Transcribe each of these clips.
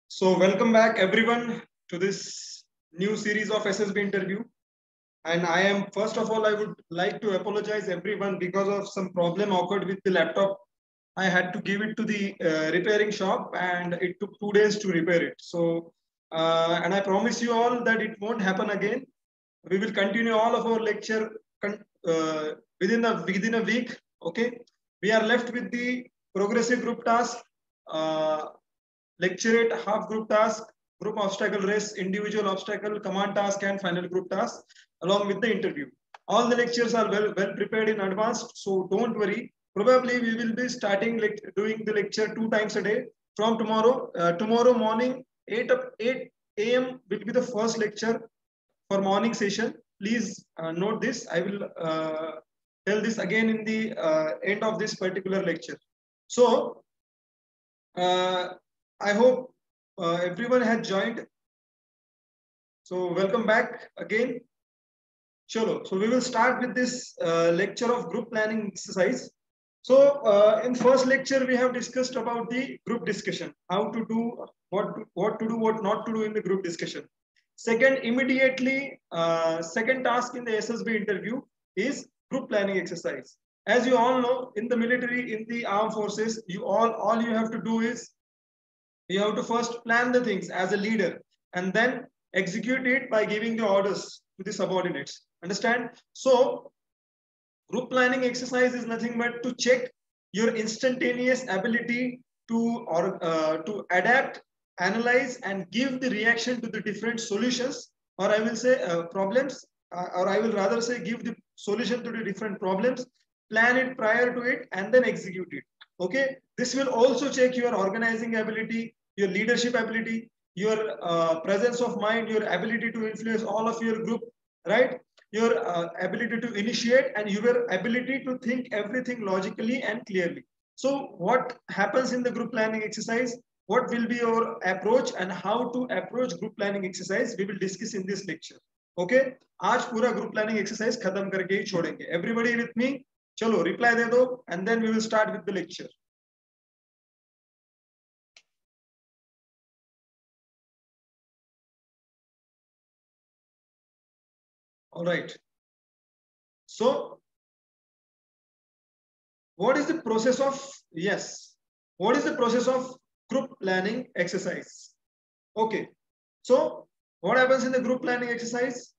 So welcome back everyone to this new series of SSB interview. And I am, first of all, I would like to apologize everyone because of some problem occurred with the laptop. I had to give it to the repairing shop and it took 2 days to repair it. So, and I promise you all that it won't happen again. We will continue all of our lecture within a week. Okay. We are left with the progressive group task, uh, lecturate, half group task, group obstacle race, individual obstacle, command task, and final group task, along with the interview. All the lectures are well prepared in advance, so don't worry. Probably we will be starting doing the lecture 2 times a day from tomorrow. Tomorrow morning, 8 a.m. will be the first lecture for morning session. Please note this. I will tell this again in the end of this particular lecture. So, I hope everyone has joined. So welcome back again. Chalo. So we will start with this lecture of group planning exercise. So in first lecture, we have discussed about the group discussion, how to do, what to do, what not to do in the group discussion. Second, immediately, second task in the SSB interview is group planning exercise. As you all know, in the military, in the armed forces, all you have to do is you have to first plan the things as a leader and then execute it by giving the orders to the subordinates. Understand? So group planning exercise is nothing but to check your instantaneous ability to adapt, analyze, and give the reaction to the different solutions, or I will say problems, or I will rather say give the solution to the different problems, plan it prior to it, and then execute it. Okay, this will also check your organizing ability, your leadership ability, your presence of mind, your ability to influence all of your group, right? Your ability to initiate and your ability to think everything logically and clearly. So what happens in the group planning exercise? What will be your approach and how to approach group planning exercise? We will discuss in this lecture. Okay? आज पूरा group planning exercise खत्म करके ही छोड़ेंगे. Everybody with me? चलो reply दे दो and then we will start with the lecture. All right. So what is the process of, yes, what is the process of group planning exercise? Okay. So what happens in the group planning exercise?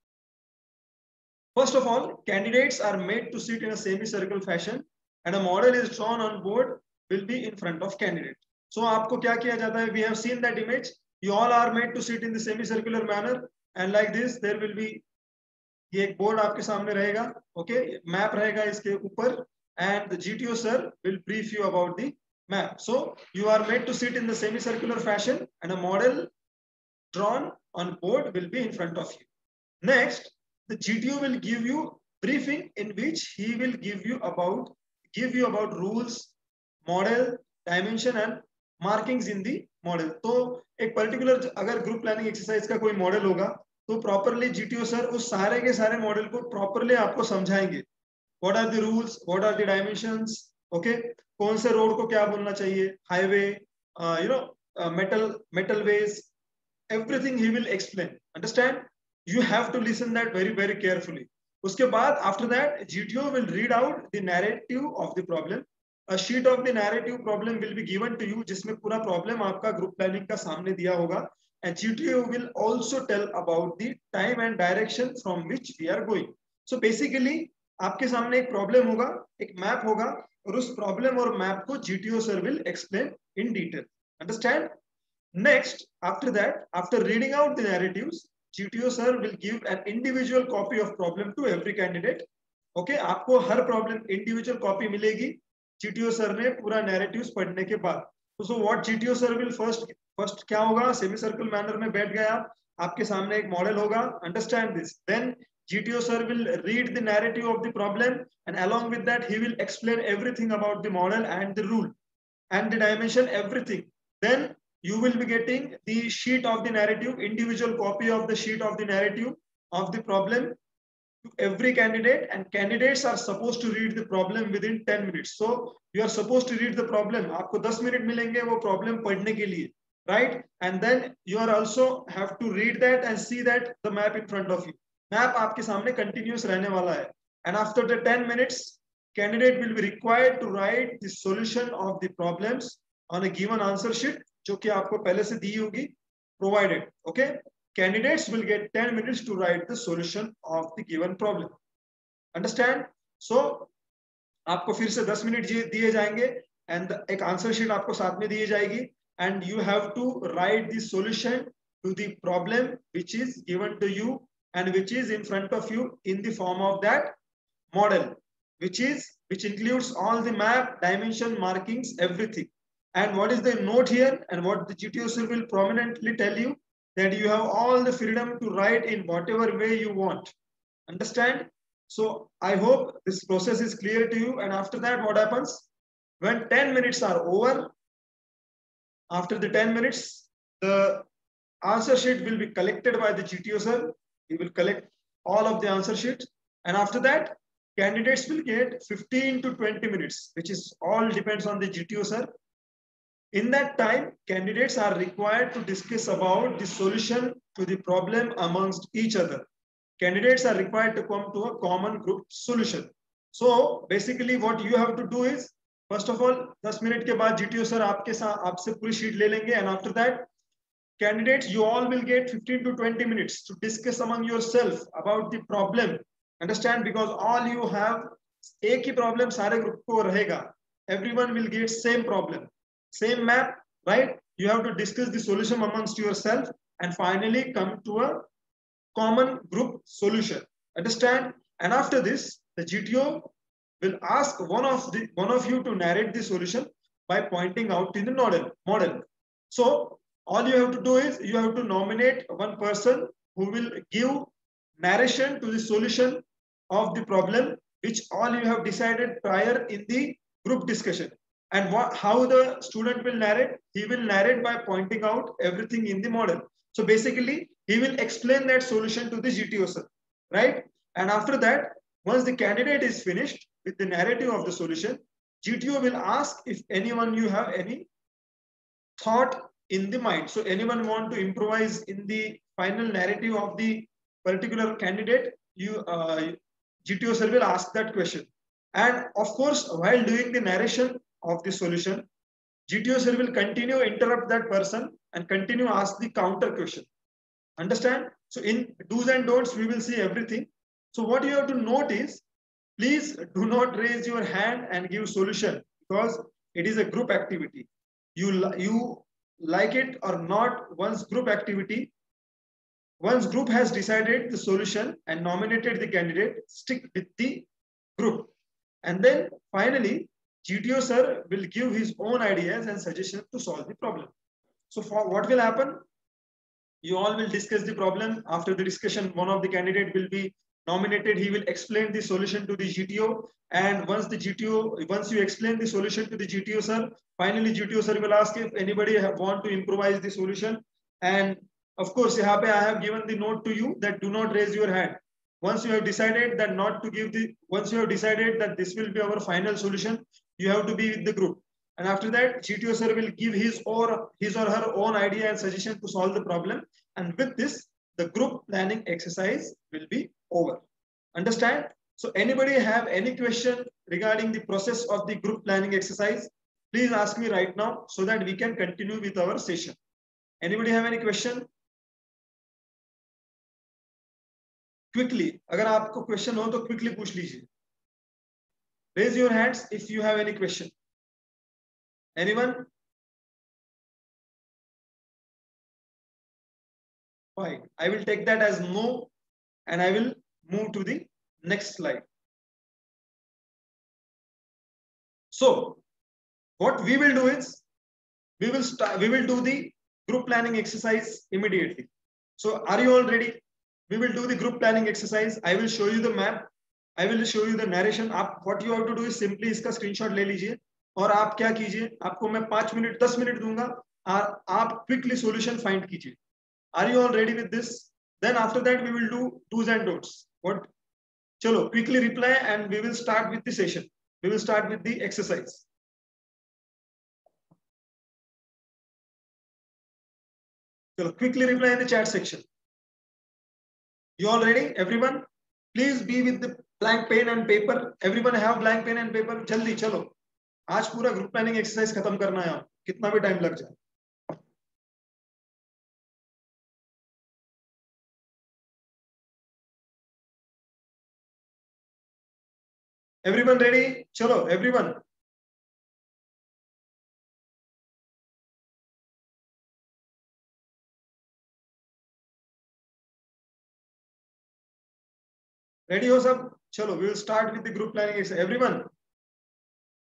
First of all, candidates are made to sit in a semicircle fashion and a model is drawn on board will be in front of candidate. So आपको क्या किया जाता है? We have seen that image. You all are made to sit in the semicircular manner and like this there will be ये एक board आपके सामने रहेगा, ओके, मैप रहेगा इसके ऊपर and the GTO sir will brief you about the map. So you are made to sit in the semicircular fashion and a model drawn on board will be in front of you. Next, the GTO will give you briefing in which he will give you about rules, model, dimension and markings in the model. तो एक particular अगर group planning exercise का कोई model होगा तो properly GTO sir उस सारे के सारे model को properly आपको समझाएंगे. What are the rules? What are the dimensions? Okay, कौन से road को क्या बोलना चाहिए? Highway, metal ways. Everything he will explain. Understand? You have to listen that very carefully. उसके बाद after that GTO will read out the narrative of the problem. A sheet of the narrative problem will be given to you जिसमें पूरा problem आपका group planning का सामने दिया होगा. And GTO will also tell about the time and direction from which we are going. So basically आपके सामने एक प्रॉब्लम होगा, एक मैप होगा और उस प्रॉब्लम और मैप को GTO sir will explain in detail. Understand? Next, after that, after reading out the narratives, GTO sir will give an individual copy of problem to every candidate. Okay, आपको हर problem individual copy मिलेगी GTO sir ने पूरा narratives पढ़ने के बाद. So what GTO sir will first क्या होगा? Semicircle manner में बैठ गए आप, आपके सामने एक model होगा. Understand this. Then GTO sir will read the narrative of the problem and along with that he will explain everything about the model and the rule and the dimension, everything. Then you will be getting the sheet of the narrative, individual copy of the sheet of the narrative of the problem. to every candidate, and candidates are supposed to read the problem within 10 minutes. So you are supposed to read the problem. आपको 10 minute मिलेंगे वो problem पढ़ने के लिए, right? And then you are also have to read that and see that the map in front of you. Map आपके सामने continuous रहने वाला है. And after the 10 minutes, candidate will be required to write the solution of the problems on a given answer sheet, जो कि आपको पहले से दी होगी, provided. Okay? Candidates will get 10 minutes to write the solution of the given problem. Understand? So, आपको फिर से 10 minute दिए जाएंगे and एक आंसर शीट आपको साथ में दी जाएगी and you have to write the solution to the problem which is given to you and which is in front of you in the form of that model, which includes all the map, dimension, markings, everything. And what is the note here and what the GTO sir will prominently tell you, that you have all the freedom to write in whatever way you want. Understand? So I hope this process is clear to you. And after that, what happens? When 10 minutes are over, after the 10 minutes, the answer sheet will be collected by the GTO sir. He will collect all of the answer sheets. And after that, candidates will get 15 to 20 minutes, which is all depends on the GTO sir. In that time, candidates are required to discuss about the solution to the problem amongst each other. Candidates are required to come to a common group solution. So basically what you have to do is, first of all, 10 minute के बाद GTO sir आपसे पूरी sheet ले लेंगे, and after that, candidates, you all will get 15 to 20 minutes to discuss among yourself about the problem. Understand? Because all you have एक ही problem सारे group को रहेगा. Everyone will get same problem. Same map, right? You have to discuss the solution amongst yourself and finally come to a common group solution. Understand? And after this, the GTO will ask one of you to narrate the solution by pointing out in the model. So all you have to do is you have to nominate one person who will give narration to the solution of the problem, which all you have decided prior in the group discussion. And how the student will narrate? He will narrate by pointing out everything in the model. So basically, he will explain that solution to the GTO sir, right? And after that, once the candidate is finished with the narrative of the solution, GTO will ask if anyone you have any thought in the mind. So anyone want to improvise in the final narrative of the particular candidate, GTO sir will ask that question. And of course, while doing the narration of the solution, GTO sir will continue interrupt that person and continue ask the counter question. Understand? So in do's and don'ts, we will see everything. So what you have to note is, please do not raise your hand and give solution, because it is a group activity. You like it or not, once group has decided the solution and nominated the candidate, stick with the group. And then finally, GTO sir will give his own ideas and suggestions to solve the problem. So for what will happen? You all will discuss the problem. After the discussion, one of the candidate will be nominated. He will explain the solution to the GTO. And once you explain the solution to the GTO sir, finally GTO sir will ask if anybody want to improvise the solution. And of course, यहाँ पे I have given the note to you that do not raise your hand. Once you have decided that once you have decided that this will be our final solution, you have to be with the group. And after that, GTO sir will give his or her own idea and suggestion to solve the problem. And with this, the group planning exercise will be over. Understand? So anybody have any question regarding the process of the group planning exercise? Please ask me right now so that we can continue with our session. Anybody have any question? Quickly, अगर आपको question हो तो quickly पूछ लीजिए. Raise your hands if you have any question. Anyone? Fine. I will take that as no, and I will move to the next slide. So, what we will do is, we will do the group planning exercise immediately. So, are you all ready? We will do the group planning exercise. I will show you the map. I will show you the narration. What you have to do is simply इसका screenshot ले लीजिए और आप क्या कीजिए, आपको मैं 5 minute 10 minute दूंगा और आप quickly solution find कीजिए. Are you all ready with this? Then after that we will do do's and don'ts. What Chalo, quickly reply and we will start with the session. We will start with the exercise. Chalo, quickly reply in the chat section. You all ready, everyone? Please be with the blank pen and paper. Everyone have blank pen and paper. Jaldi chalo. आज पूरा group planning exercise खत्म करना है, कितना भी time लग जाए. Everyone ready? Chalo, everyone. Ready ho sab? Chalo, we will start with the group planning exercise. Everyone,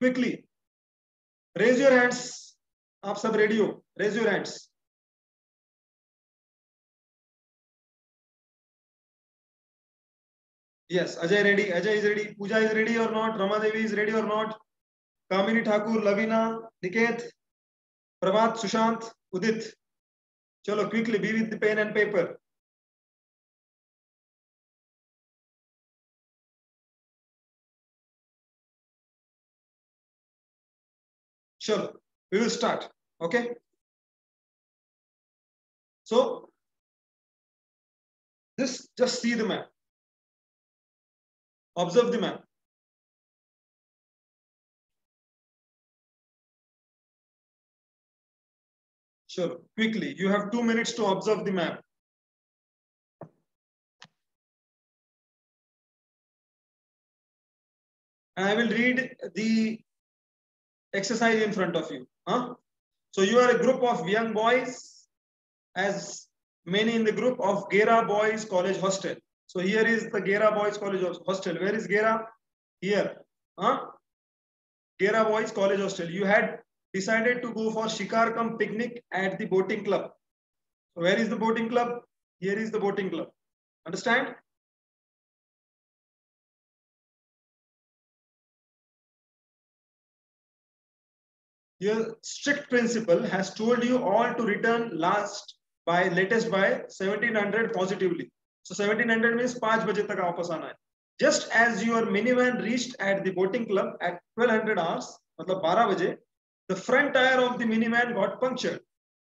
quickly raise your hands. आप सब ready हो? Raise your hands. Yes, Ajay ready. Ajay is ready. Pooja is ready or not? Rama Devi is ready or not? Kamini Thakur, Lavina, Niket, Prabhat, Sushant, Udit. Chalo, quickly be with the pen and paper. Sure, we will start. Okay. So, just see the map. Observe the map. Sure, quickly. You have 2 minutes to observe the map. And I will read the exercise in front of you. Huh? So you are a group of young boys, as many in the group of Gera Boys College Hostel. So here is the Gera Boys College Hostel. Where is Gera? Here. Huh? Gera Boys College Hostel. You had decided to go for Shikar cum picnic at the boating club. So where is the boating club? Here is the boating club. Understand? Your strict principal has told you all to return latest by 1700 positively. So 1700 means 5 baje tak वापस आना है. Just as your minivan reached at the boating club at 1200 hours, मतलब 12 baje, the front tire of the minivan got punctured.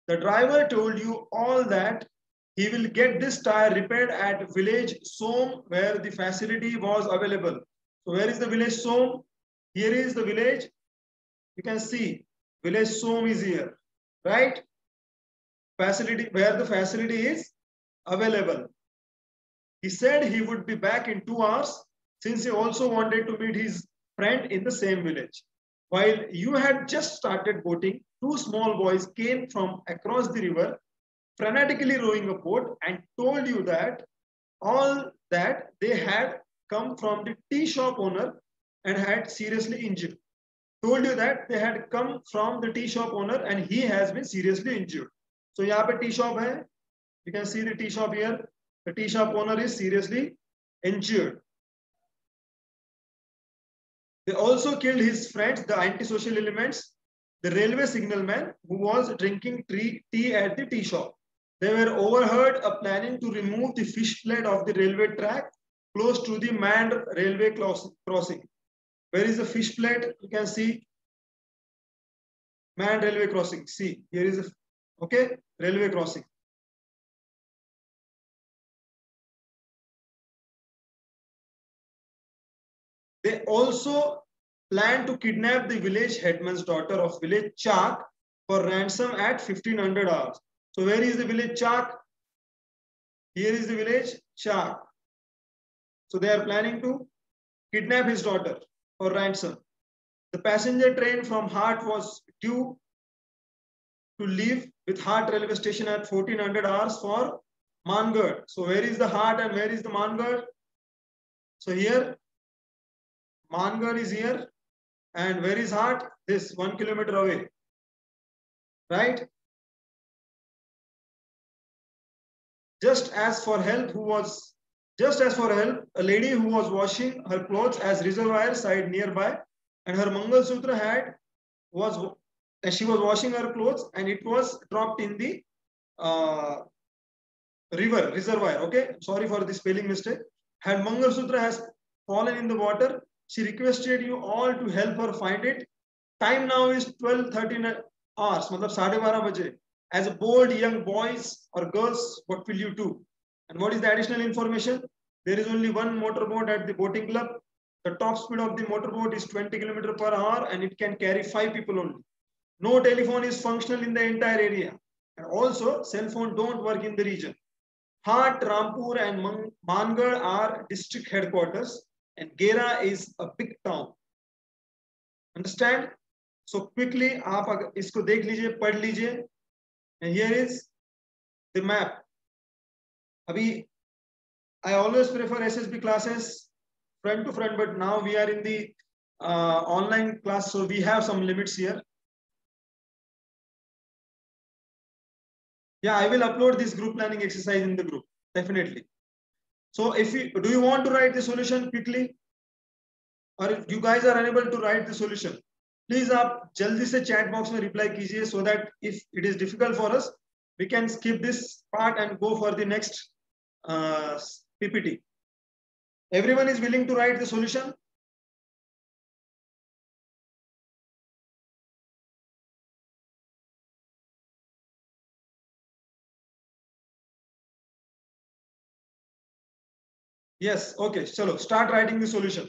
The driver told you all that he will get this tire repaired at village Som, where the facility was available. So where is the village Som? Here is the village. You can see village Som is here, right? Facility, where the facility is available. He said he would be back in 2 hours, since he also wanted to meet his friend in the same village. While you had just started boating, 2 small boys came from across the river, frantically rowing a boat, and told you that all that they had come from the tea shop owner and had seriously injured. Told you that they had come from the tea shop owner and he has been seriously injured. So यहाँ पे tea shop है. You can see the tea shop here. The tea shop owner is seriously injured. They also killed his friends, the antisocial elements, the railway signalman who was drinking tea at the tea shop. They were overheard planning to remove the fish plate of the railway track close to the manned railway crossing. Where is the fish plate? You can see manned railway crossing. See, here is a railway crossing. They also plan to kidnap the village headman's daughter of village Chak for ransom at 1500 hours. So where is the village Chak? Here is the village Chak. So they are planning to kidnap his daughter for ransom. The passenger train from Hart was due to leave with Hart railway station at 1400 hours for Mangad. So where is the Hart and where is the Mangad? So here, Mangad is here. And where is Hart? This 1 kilometer away. Right? Just as for help, a lady who was washing her clothes as reservoir side nearby, and her Mangal Sutra she was washing her clothes and it was dropped in the reservoir. Okay, sorry for the spelling mistake. Her Mangal Sutra has fallen in the water. She requested you all to help her find it. Time now is 12:13 hours, matlab 12:30 baje. As a bold young boys or girls, what will you do? And what is the additional information? There is only one motorboat at the boating club. The top speed of the motorboat is 20 km per hour and it can carry 5 people only. No telephone is functional in the entire area. And also, cell phone don't work in the region. Hart, Rampur and Mangar are district headquarters and Gera is a big town. Understand? So quickly, आप इसको देख लीजिए, पढ़ लीजिए. And here is the map. अभी I always prefer SSB classes front to front, but now we are in the online class, so we have some limits here. Yeah, I will upload this group planning exercise in the group, definitely. So do you want to write the solution quickly? Or if you guys are unable to write the solution, please आप जल्दी से chat box में reply कीजिए so that if it is difficult for us, we can skip this part and go for the next PPT. Everyone is willing to write the solution? Yes, okay, chalo, start writing the solution.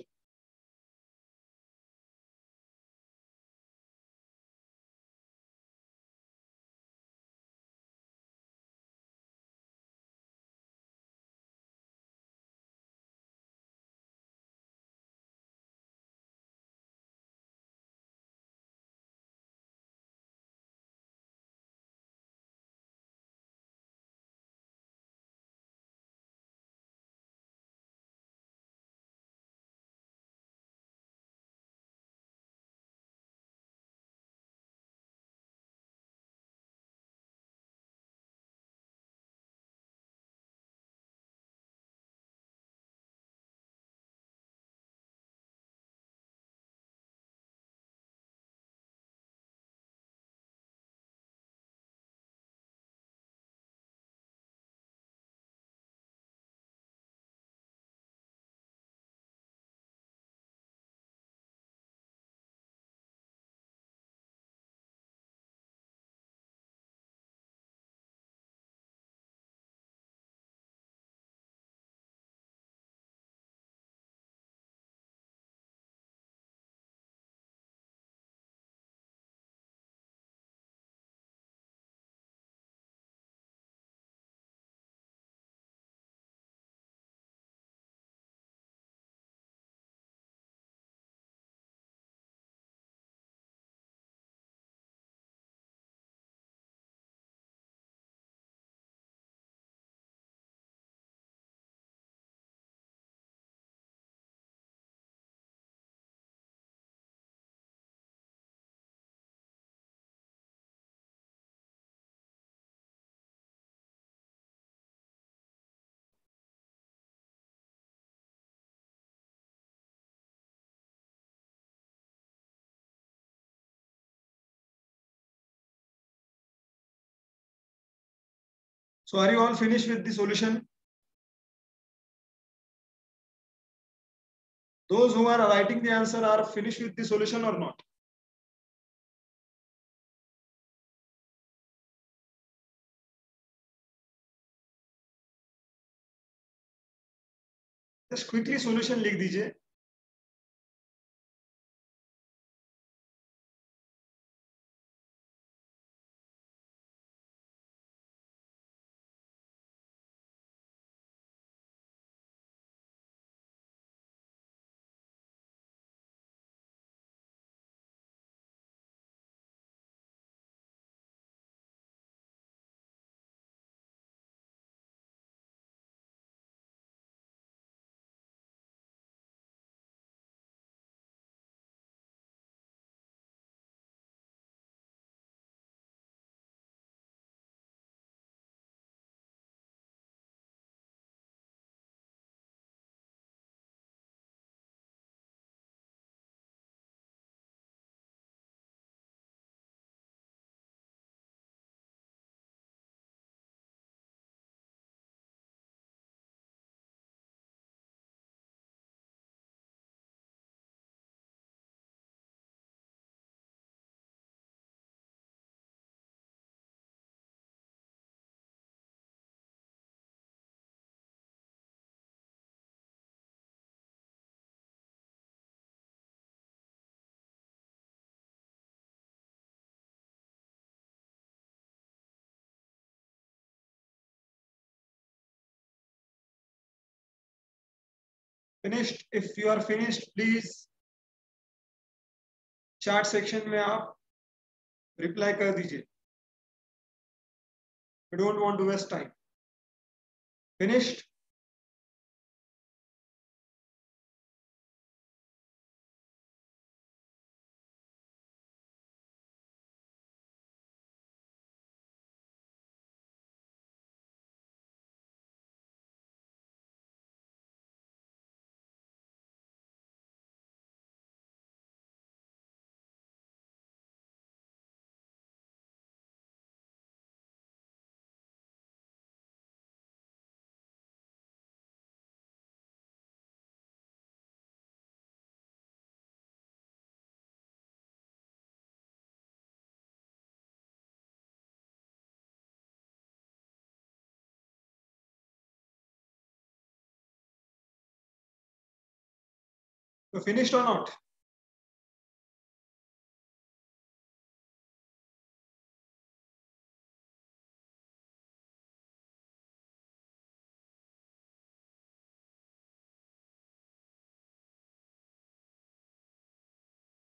So are you all finished with the solution? Those who are writing the answer are finished with the solution or not? Just quickly solution लिख दीजिए. Finished? If you are finished, please chat section में आप reply कर दीजिए. We don't want to waste time. Finished? So finished or not?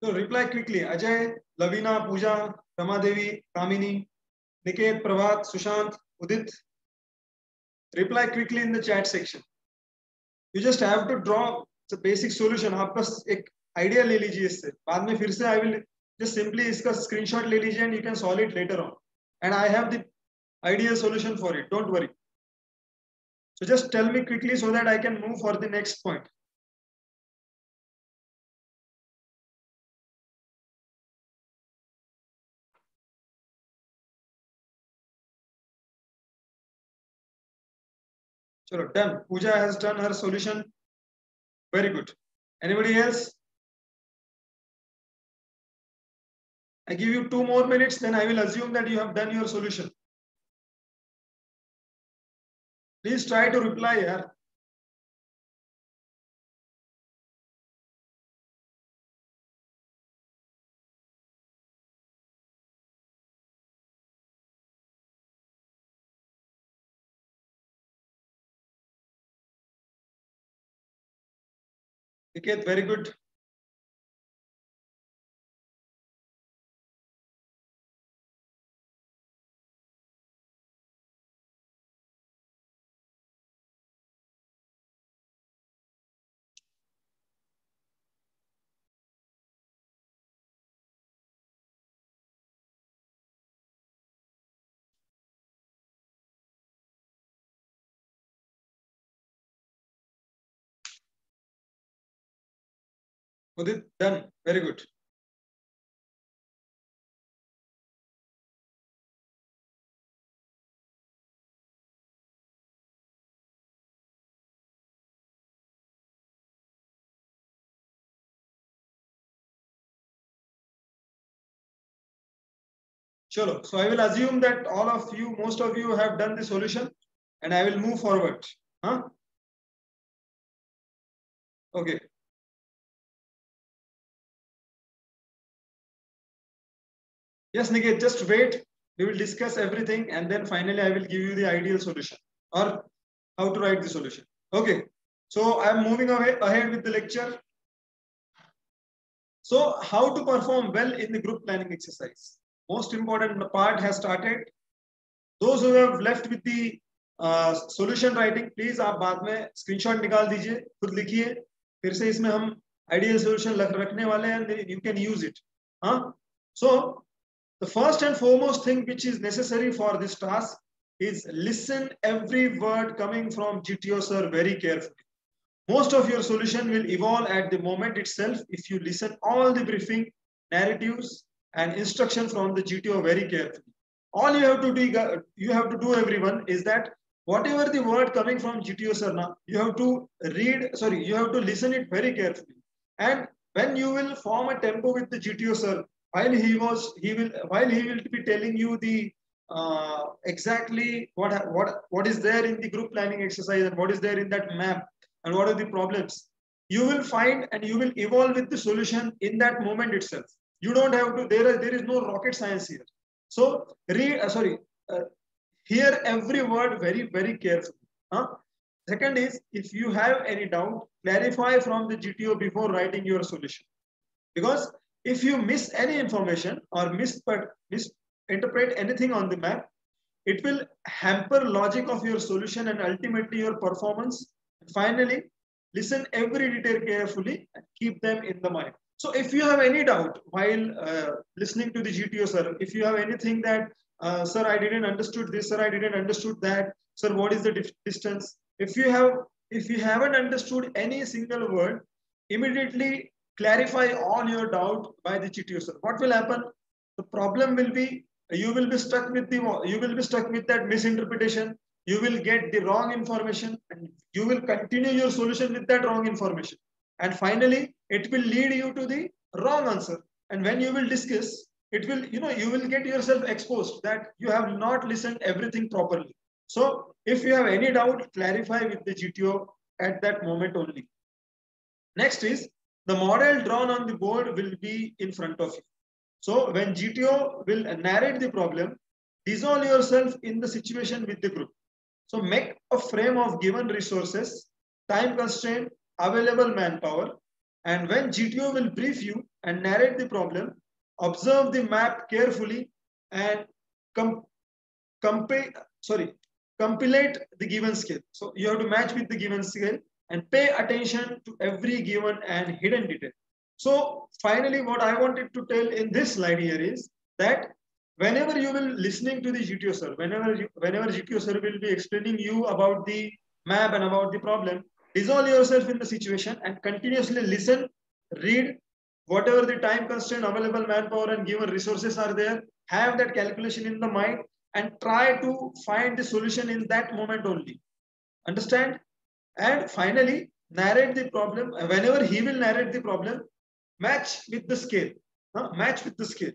So reply quickly. Ajay, Lavina, Pooja, Ramadevi, Kamini, Niket, Pravat, Sushant, Udit. Reply quickly in the chat section. You just have to draw the basic solution. आप बस एक idea ले लीजिए इससे. बाद में फिर से I will just simply इसका screenshot ले लीजिए and you can solve it later on. And I have the ideal solution for it. Don't worry. So just tell me quickly so that I can move for the next point. Chalo, done. Pooja has done her solution. Very good. Anybody else? I give you 2 more minutes, then I will assume that you have done your solution. Please try to reply here. Niket, very good. Udit, done. Very good. Chalo. So I will assume that all of you, most of you have done the solution and I will move forward. Huh? Okay. Yes, Niket, just wait. We will discuss everything and then finally I will give you the ideal solution or how to write the solution. Okay. So I am moving ahead with the lecture. So how to perform well in the group planning exercise? Most important part has started. Those who have left with the solution writing, please आप बाद में screenshot निकाल दीजिए, खुद लिखिए, फिर से इसमें हम ideal solution रखने वाले हैं and you can use it. हाँ? So the first and foremost thing which is necessary for this task is listen every word coming from GTO sir very carefully. Most of your solution will evolve at the moment itself if you listen all the briefing, narratives, and instruction from the GTO very carefully. All you have to do everyone is that whatever the word coming from GTO sir now, you have to you have to listen it very carefully. And when you will form a tempo with the GTO sir, while he will be telling you the exactly what is there in the group planning exercise and what is there in that map and what are the problems, you will find and you will evolve with the solution in that moment itself. You don't have to, there is no rocket science here. So hear every word very, very carefully. Huh? Second is, if you have any doubt, clarify from the GTO before writing your solution. Because if you miss any information or misinterpret anything on the map, it will hamper logic of your solution and ultimately your performance. And finally, listen every detail carefully and keep them in the mind. So if you have any doubt while listening to the GTO, sir, if you have anything that, sir, I didn't understood this, sir, I didn't understood that, sir, what is the distance? If you haven't understood any single word, immediately clarify all your doubt by the GTO, sir. What will happen? The problem will be you will be stuck with that misinterpretation. You will get the wrong information and you will continue your solution with that wrong information, and finally it will lead you to the wrong answer. And when you will discuss, it will, you will get yourself exposed that you have not listened everything properly. So if you have any doubt, clarify with the GTO at that moment only. Next is, the model drawn on the board will be in front of you. So when GTO will narrate the problem, dissolve yourself in the situation with the group. So make a frame of given resources, time constraint, available manpower. And when GTO will brief you and narrate the problem, observe the map carefully and compilate the given scale. So you have to match with the given scale and pay attention to every given and hidden detail. So finally, what I wanted to tell in this slide here is that whenever you will listening to the GTO sir, whenever GTO sir will be explaining you about the map and about the problem, dissolve yourself in the situation and continuously listen, read whatever the time constraint, available manpower and given resources are there, have that calculation in the mind and try to find the solution in that moment only. Understand? And finally, narrate the problem. Whenever he will narrate the problem, match with the scale. Match with the scale.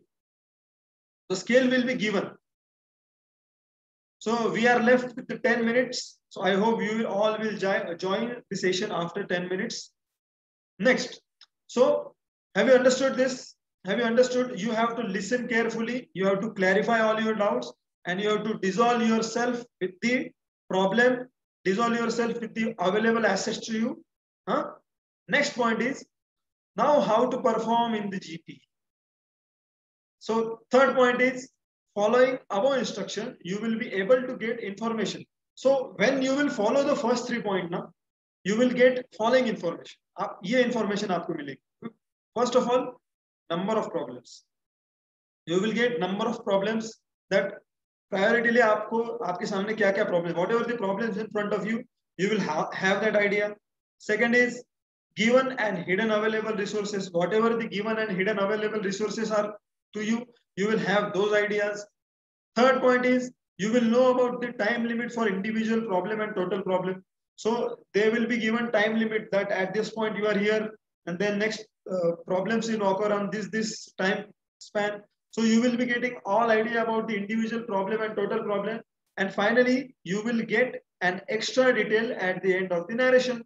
The scale will be given. So we are left with the 10 minutes. So I hope you all will join the session after 10 minutes. Next. So have you understood this? Have you understood? You have to listen carefully. You have to clarify all your doubts and you have to dissolve yourself with the problem, dissolve yourself with the available assets to you. Next point is, now how to perform in the GP. So third point is, following above instruction, you will be able to get information. So when you will follow the first 3 points, you will get following information. ये information आपको मिलेगी. First of all, number of problems. You will get number of problems that priority आपको आपके सामने क्या-क्या problems. Whatever the problems in front of you, you will have that idea. Second is, given and hidden available resources. Whatever the given and hidden available resources are to you, you will have those ideas. Third point is, you will know about the time limit for individual problem and total problem. So they will be given time limit that at this point you are here and then next problems will occur on this time span. So you will be getting all idea about the individual problem and total problem. And finally, you will get an extra detail at the end of the narration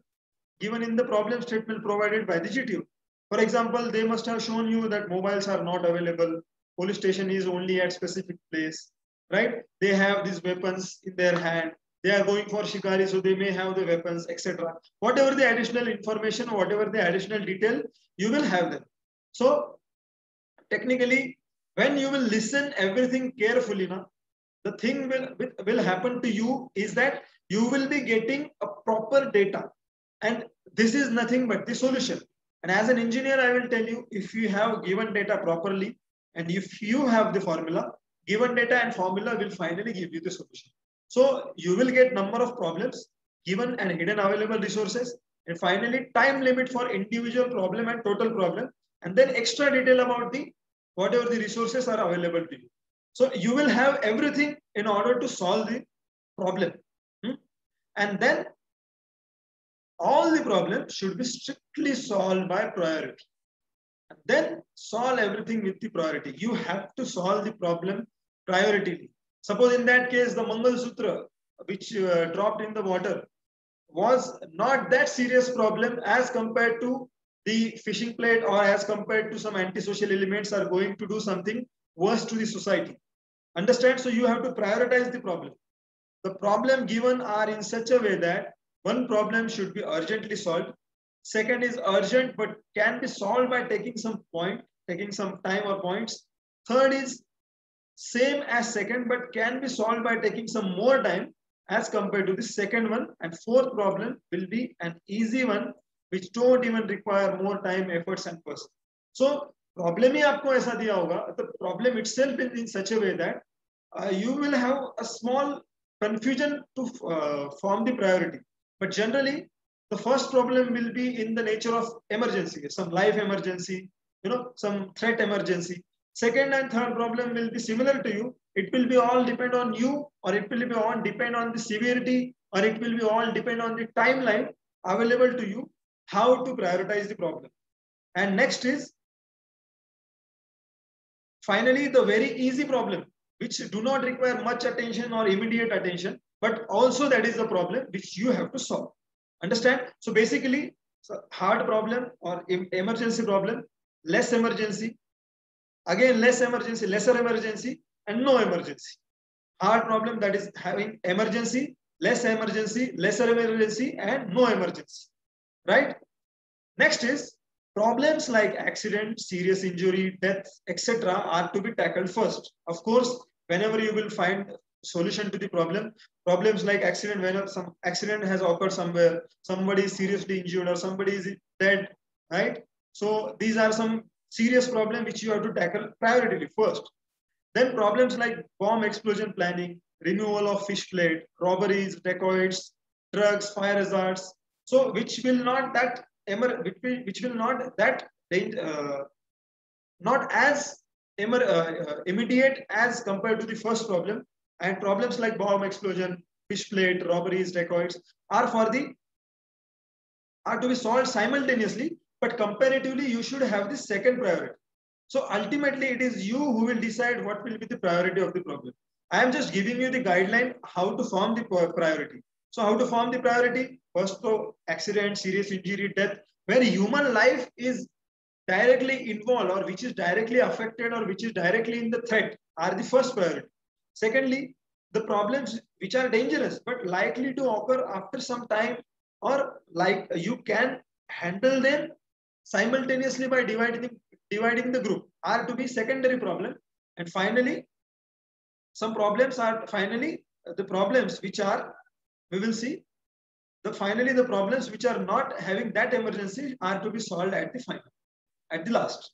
given in the problem statement provided by the GTO. For example, they must have shown you that mobiles are not available. Police station is only at specific place, right? They have these weapons in their hand. They are going for shikari, so they may have the weapons, etc. Whatever the additional information, whatever the additional detail, you will have them. So technically, when you will listen everything carefully, the thing will happen to you is that you will be getting a proper data. And this is nothing but the solution. And as an engineer, I will tell you, if you have given data properly, and if you have the formula, given data and formula will finally give you the solution. So you will get number of problems, given and hidden available resources, and finally time limit for individual problem and total problem, and then extra detail about the whatever the resources are available to you. So you will have everything in order to solve the problem. And then all the problems should be strictly solved by priority. And then solve everything with the priority. You have to solve the problem priority. Suppose in that case, the Mangal Sutra, which dropped in the water, was not that serious problem as compared to the fishing plate or as compared to some antisocial elements are going to do something worse to the society. Understand? So you have to prioritize the problem. The problem given are in such a way that One problem should be urgently solved. Second is urgent but can be solved by taking some time or points. Third is same as second but can be solved by taking some more time as compared to the second one. And fourth problem will be an easy one which don't even require more time, efforts and person. So problem ही आपको ऐसा दिया होगा, the problem itself is in such a way that you will have a small confusion to form the priority. But generally, the first problem will be in the nature of emergency, some life emergency, some threat emergency. Second and third problem will be similar to you. It will be all depend on you, or it will be all depend on the severity, or it will be all depend on the timeline available to you, how to prioritize the problem. And next is finally the very easy problem, which do not require much attention or immediate attention, but also that is the problem which you have to solve. Understand? So basically, hard problem or emergency problem, less emergency, again less emergency, lesser emergency, and no emergency. Hard problem that is having emergency, lesser emergency, and no emergency. Right? Next is problems like accident, serious injury, death, etc. are to be tackled first. Of course, whenever you will find solution to the problems like accident, whenever some accident has occurred somewhere, somebody is seriously injured or somebody is dead, right? So these are some serious problems which you have to tackle priority first. Then problems like bomb explosion planning, removal of fish plate, robberies, dacoits, drugs, fire hazards. So which will not not as immediate as compared to the first problem. And problems like bomb explosion, fish plate, robberies, dacoits are to be solved simultaneously, but comparatively you should have the second priority. So ultimately it is you who will decide what will be the priority of the problem. I am just giving you the guideline how to form the priority. So how to form the priority? First, so accident, serious injury, death, where human life is directly involved or which is directly affected or which is directly in the threat are the first priority. Secondly, the problems which are dangerous but likely to occur after some time, or like you can handle them simultaneously by dividing the group, are to be secondary problem. And finally, some problems are the problems which are, we will see, the problems which are not having that emergency are to be solved at the last.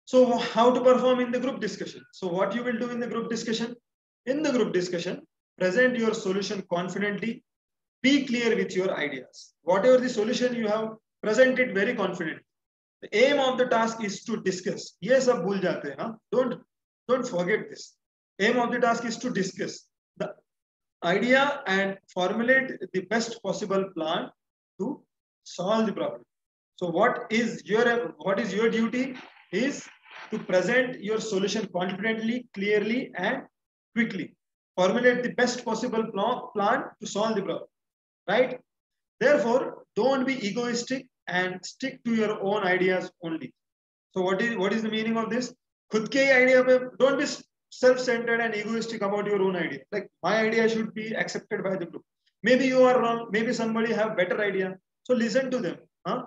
So how to perform in the group discussion? So what you will do in the group discussion? In the group discussion, present your solution confidently. Be clear with your ideas. Whatever the solution you have, present it very confidently. The aim of the task is to discuss. Yes, ab bhul jate hain, huh? Don't forget this. Aim of the task is to discuss the idea and formulate the best possible plan to solve the problem. So what is your duty is to present your solution confidently, clearly, and quickly. Formulate the best possible plan to solve the problem, right? Therefore, don't be egoistic and stick to your own ideas only. So what is the meaning of this? खुद के idea पे don't be self-centered and egoistic about your own idea. Like my idea should be accepted by the group. Maybe you are wrong. Maybe somebody have better idea. So listen to them. Huh?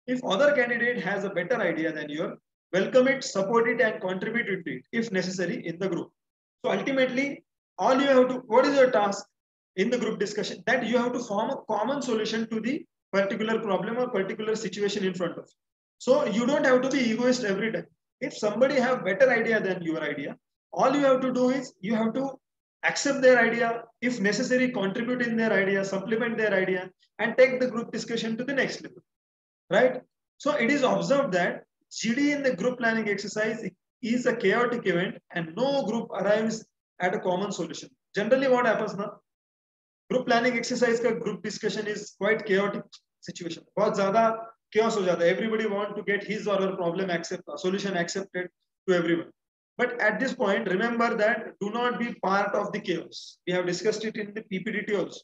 If other candidate has a better idea than yours, welcome it, support it, and contribute to it if necessary in the group. So ultimately, all you have to, what is your task in the group discussion? That you have to form a common solution to the particular problem or particular situation in front of you. So you don't have to be egoist every time. If somebody have better idea than your idea, all you have to do is you have to accept their idea, if necessary, contribute in their idea, supplement their idea, and take the group discussion to the next level, right? So it is observed that GD in the group planning exercise is a chaotic event and no group arrives at a common solution. Generally what happens now? Group planning exercise का group discussion is quite chaotic situation. बहुत ज़्यादा chaos हो जाता है. Everybody want to get his or her problem solution accepted to everyone. But at this point, remember that do not be part of the chaos. We have discussed it in the PPDT also.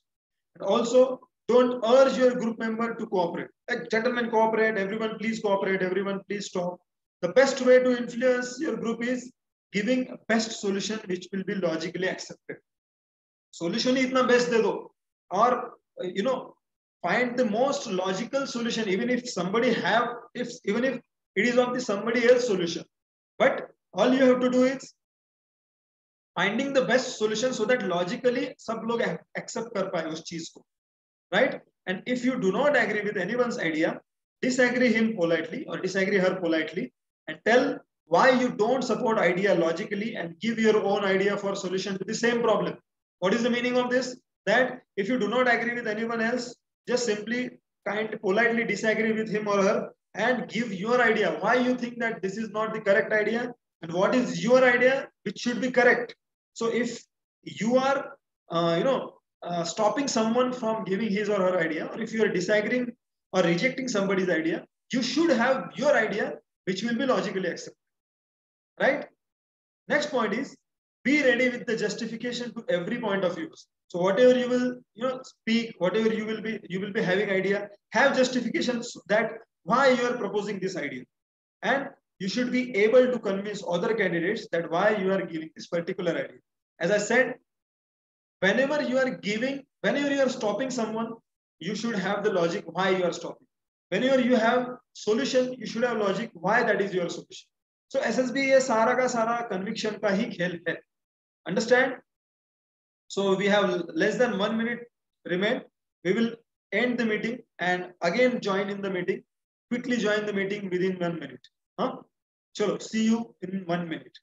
And also, don't urge your group member to cooperate. Like, gentlemen, cooperate. Everyone, please cooperate. Everyone, please stop. The best way to influence your group is giving a best solution which will be logically accepted. Solution ही इतना best दे दो और find the most logical solution, even if somebody have, even if it is of the somebody else solution. But all you have to do is finding the best solution so that logically सब लोग accept कर पाए उस चीज को, right? And if you do not agree with anyone's idea, disagree him politely or disagree her politely, and tell why you don't support idea logically and give your own idea for solution to the same problem. What is the meaning of this? That if you do not agree with anyone else, just simply politely disagree with him or her and give your idea why you think that this is not the correct idea and what is your idea which should be correct. So if you are stopping someone from giving his or her idea, or if you are disagreeing or rejecting somebody's idea, you should have your idea which will be logically accepted, right? Next point is, be ready with the justification to every point of view. So whatever you will speak, whatever you will be having idea, have justifications that why you are proposing this idea, and you should be able to convince other candidates that why you are giving this particular idea. As I said, whenever you are stopping someone, you should have the logic why you are stopping. Whenever you have solution, you should have logic why that is your solution. So SSB ये सारा का सारा conviction का ही खेल है. Understand? So we have less than 1 minute remain. We will end the meeting and again join in the meeting. Quickly join the meeting within 1 minute. Chalo, see you in 1 minute.